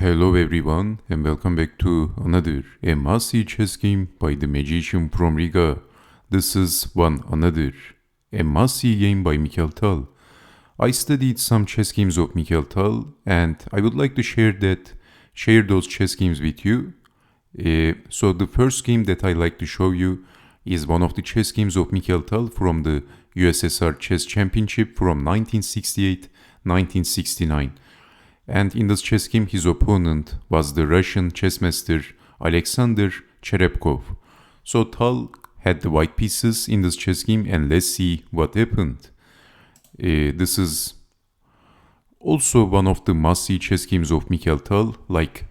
Hello everyone and welcome back to another Almaty chess game by the magician from Riga. This is one another Almaty game by Mikhail Tal. I studied some chess games of Mikhail Tal and I would like to share those chess games with you. So the first game that I like to show you is one of the chess games of Mikhail Tal from the USSR Chess Championship from 1968-1969. And in this chess game, his opponent was the Russian chess master Alexander Cherepkov. So Tal had the white pieces in this chess game, and let's see what happened. This is also one of the must-see chess games of Mikhail Tal, like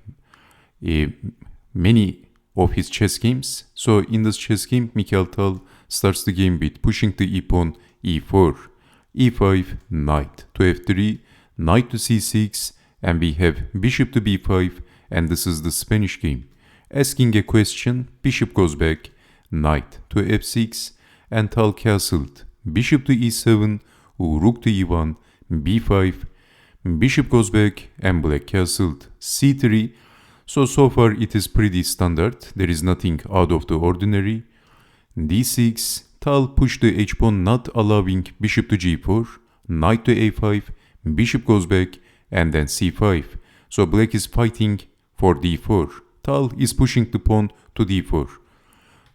many of his chess games. So in this chess game, Mikhail Tal starts the game with pushing the e-pawn e4, e5, knight to f3, knight to c6, and we have bishop to b5, and this is the Spanish game. Asking a question, bishop goes back, knight to f6, and Tal castled. Bishop to e7, rook to e1, b5, bishop goes back, and black castled. c3. So far it is pretty standard, there is nothing out of the ordinary. d6, Tal pushed the h-pawn, not allowing bishop to g4, knight to a5, bishop goes back, and then c5. So black is fighting for d4. Tal is pushing the pawn to d4.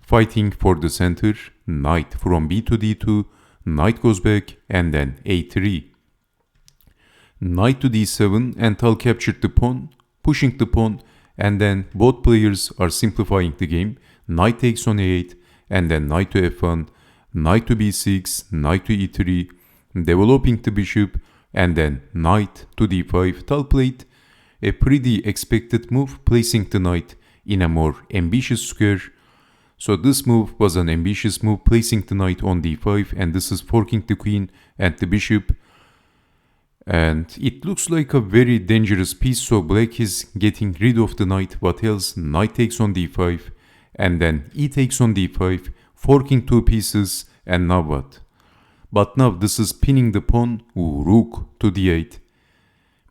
Fighting for the center, knight from b to d2, knight goes back, and then a3. Knight to d7, and Tal captured the pawn, pushing the pawn, and then both players are simplifying the game. Knight takes on a8, and then knight to f1, knight to b6, knight to e3, developing the bishop, and then knight to d5. Tal played a pretty expected move, placing the knight in a more ambitious square. So this move was an ambitious move, placing the knight on d5, and this is forking the queen and the bishop. And it looks like a very dangerous piece, so black is getting rid of the knight. What else? Knight takes on d5, and then e takes on d5, forking two pieces, and now what? But now this is pinning the pawn, rook to d8.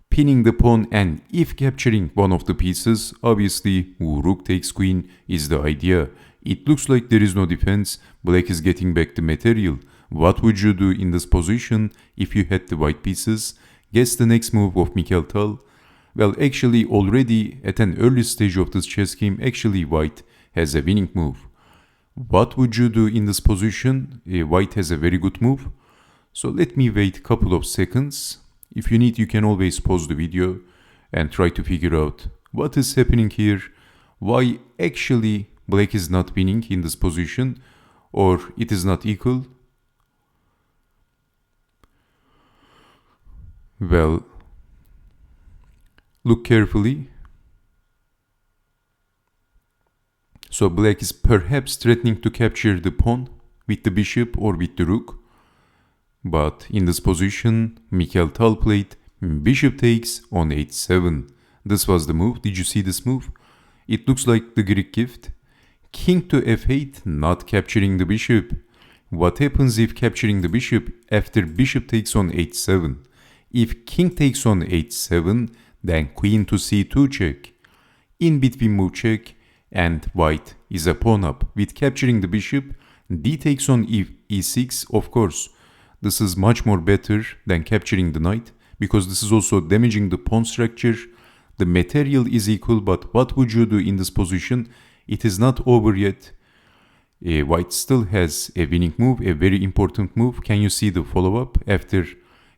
Pinning the pawn, and if capturing one of the pieces, obviously rook takes queen is the idea. It looks like there is no defense, black is getting back the material. What would you do in this position if you had the white pieces? Guess the next move of Mikhail Tal. Well, actually already at an early stage of this chess game, actually white has a winning move. What would you do in this position? White has a very good move. So let me wait a couple of seconds. If you need, you can always pause the video and try to figure out what is happening here. Why actually black is not winning in this position, or it is not equal. Well, look carefully. So black is perhaps threatening to capture the pawn with the bishop or with the rook. But in this position, Mikhail Tal played bishop takes on h7. This was the move. Did you see this move? It looks like the Greek gift. King to f8, not capturing the bishop. What happens if capturing the bishop after bishop takes on h7? If king takes on h7, then queen to c2 check. In between move check, and white is a pawn up. With capturing the bishop, d takes on e6, of course. This is much more better than capturing the knight, because this is also damaging the pawn structure. The material is equal, but what would you do in this position? It is not over yet. White still has a winning move, a very important move. Can you see the follow-up after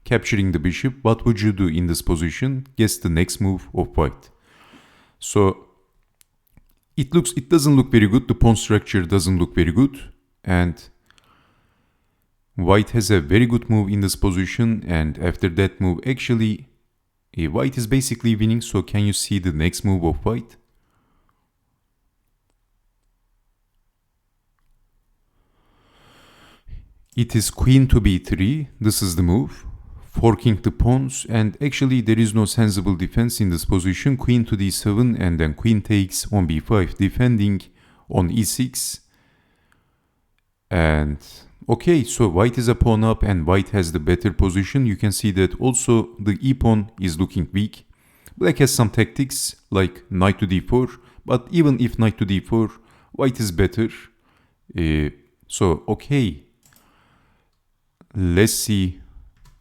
capturing the bishop? What would you do in this position? Guess the next move of white. So it doesn't look very good. The pawn structure doesn't look very good, and white has a very good move in this position. And after that move, actually, white is basically winning. So can you see the next move of white? It is queen to b3. This is the move, forking the pawns, and actually there is no sensible defense in this position. Queen to d7, and then queen takes on b5, defending on e6. And okay, so white is a pawn up, and white has the better position. You can see that also the e-pawn is looking weak. Black has some tactics like knight to d4, but even if knight to d4, white is better. So okay, let's see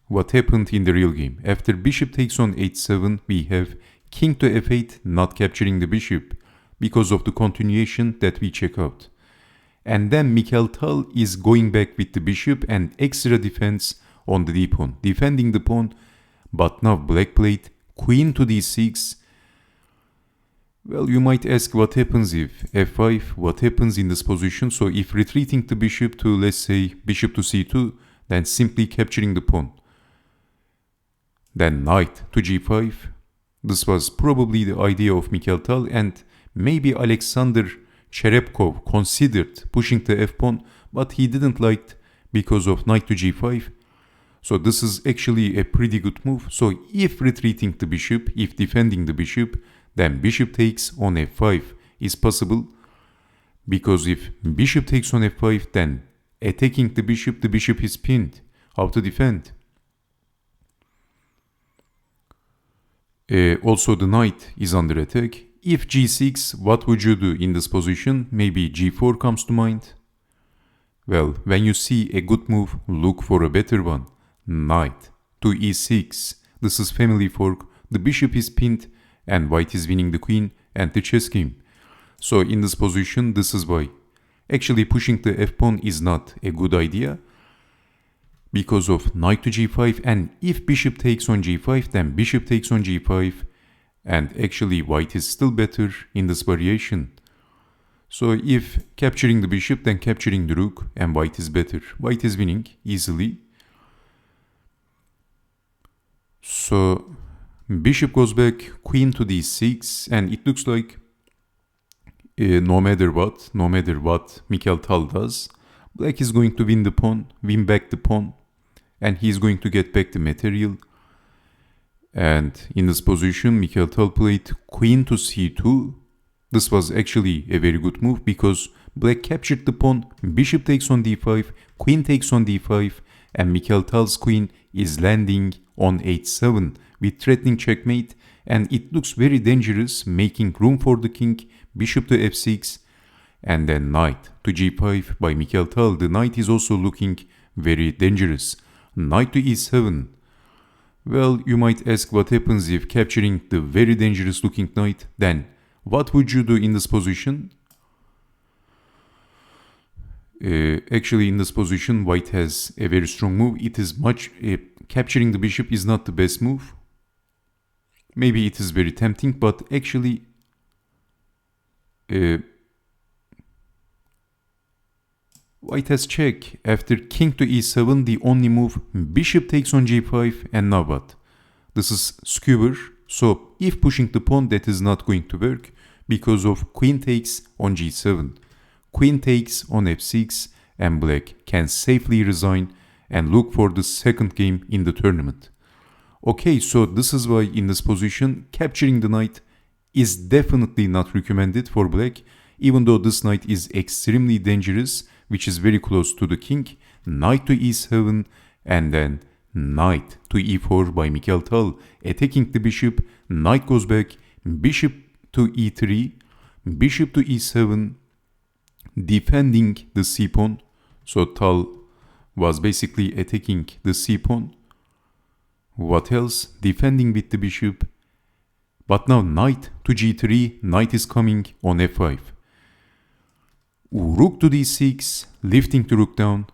what happened in the real game. After bishop takes on h7, we have king to f8, not capturing the bishop because of the continuation that we check out. And then Mikhail Tal is going back with the bishop and extra defense on the d-pawn, defending the pawn. But now black played queen to d6. Well, you might ask what happens if f5, what happens in this position? So if retreating the bishop to, let's say, bishop to c2, then simply capturing the pawn. Then knight to g5. This was probably the idea of Mikhail Tal, and maybe Alexander Cherepkov considered pushing the f-pawn, but he didn't like because of knight to g5. So this is actually a pretty good move. So if retreating the bishop, if defending the bishop, then bishop takes on f5 is possible. Because if bishop takes on f5, then attacking the bishop is pinned. How to defend? Also the knight is under attack. If g6, what would you do in this position? Maybe g4 comes to mind. Well, when you see a good move, look for a better one. Knight to e6. This is family fork. The bishop is pinned and white is winning the queen and the chess game. So in this position, this is why actually pushing the f-pawn is not a good idea because of knight to g5, and if bishop takes on g5, then bishop takes on g5, and actually white is still better in this variation. So if capturing the bishop, then capturing the rook, and white is better. White is winning easily. So bishop goes back, queen to d6, and it looks like no matter what Mikhail Tal does, black is going to win the pawn, win back the pawn, and he's going to get back the material. And in this position, Mikhail Tal played queen to c2. This was actually a very good move because black captured the pawn, bishop takes on d5, queen takes on d5, and Mikhail Tal's queen is landing on h7 with threatening checkmate, and it looks very dangerous, making room for the king, bishop to f6, and then knight to g5 by Mikhail Tal. The knight is also looking very dangerous. Knight to e7. Well, you might ask what happens if capturing the very dangerous looking knight, then what would you do in this position? Actually, in this position, white has a very strong move. It is capturing the bishop is not the best move. Maybe it is very tempting, but actually white has check. After king to e7, the only move, bishop takes on g5, and now what? This is skewer, so if pushing the pawn, that is not going to work because of queen takes on g7. Queen takes on f6, and black can safely resign and look for the second game in the tournament. Okay, so this is why in this position, capturing the knight is definitely not recommended for black, even though this knight is extremely dangerous, which is very close to the king. Knight to e7, and then knight to e4 by Mikhail Tal, attacking the bishop. Knight goes back, bishop to e3, bishop to e7, defending the c-pawn. So Tal was basically attacking the c-pawn. What else? Defending with the bishop. But now knight to g3, knight is coming on f5. Rook to d6, lifting the rook down.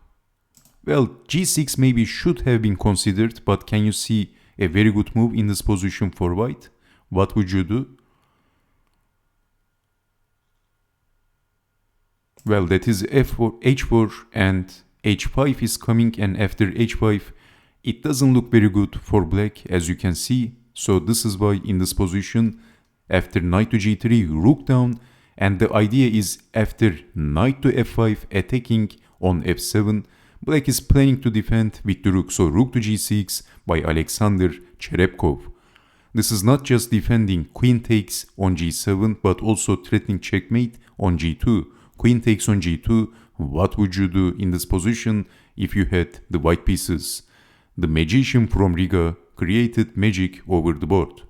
Well, g6 maybe should have been considered, but can you see a very good move in this position for white? What would you do? Well, that is f4, h4, and h5 is coming, and after h5, it doesn't look very good for black, as you can see. So this is why in this position, after knight to g3, rook down, and the idea is after knight to f5, attacking on f7, black is planning to defend with the rook. So rook to g6 by Alexander Cherepkov. This is not just defending queen takes on g7, but also threatening checkmate on g2. Queen takes on g2. What would you do in this position if you had the white pieces? The magician from Riga created magic over the board.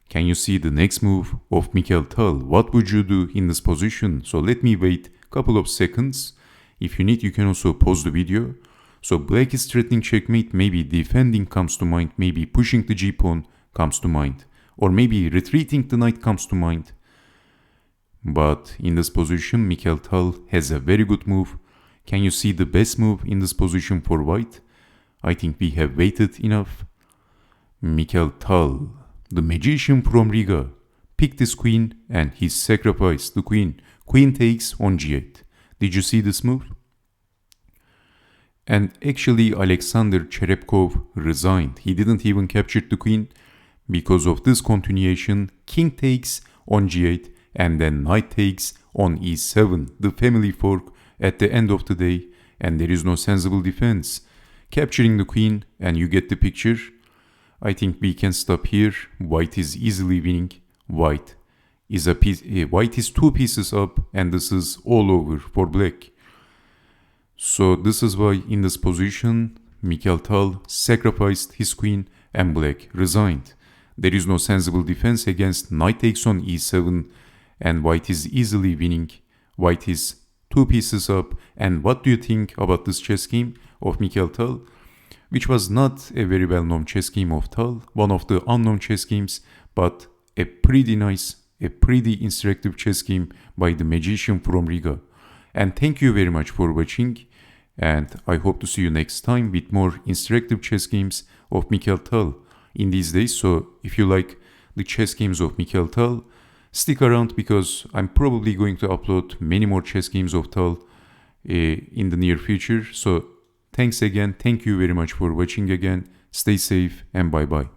Can you see the next move of Mikhail Tal? What would you do in this position? So let me wait a couple of seconds. If you need, you can also pause the video. So black is threatening checkmate, maybe defending comes to mind, maybe pushing the g-pawn comes to mind, or maybe retreating the knight comes to mind. But in this position, Mikhail Tal has a very good move. Can you see the best move in this position for white? I think we have waited enough. Mikhail Tal, the magician from Riga, picked this queen and he sacrificed the queen. Queen takes on g8. Did you see this move? And actually Alexander Cherepkov resigned. He didn't even capture the queen. Because of this continuation, king takes on g8 and then knight takes on e7, the family fork at the end of the day, and there is no sensible defense. Capturing the queen, and you get the picture. I think we can stop here. White is easily winning. White is two pieces up, and this is all over for black. So this is why in this position, Mikhail Tal sacrificed his queen and black resigned. There is no sensible defense against knight takes on e7, and white is easily winning. White is two pieces up. And what do you think about this chess game of Mikhail Tal? Which was not a very well-known chess game of Tal, one of the unknown chess games, but a pretty nice, a pretty instructive chess game by the magician from Riga. And thank you very much for watching, and I hope to see you next time with more instructive chess games of Mikhail Tal in these days. So if you like the chess games of Mikhail Tal, stick around because I'm probably going to upload many more chess games of Tal in the near future. So thanks again. Thank you very much for watching again. Stay safe and bye bye.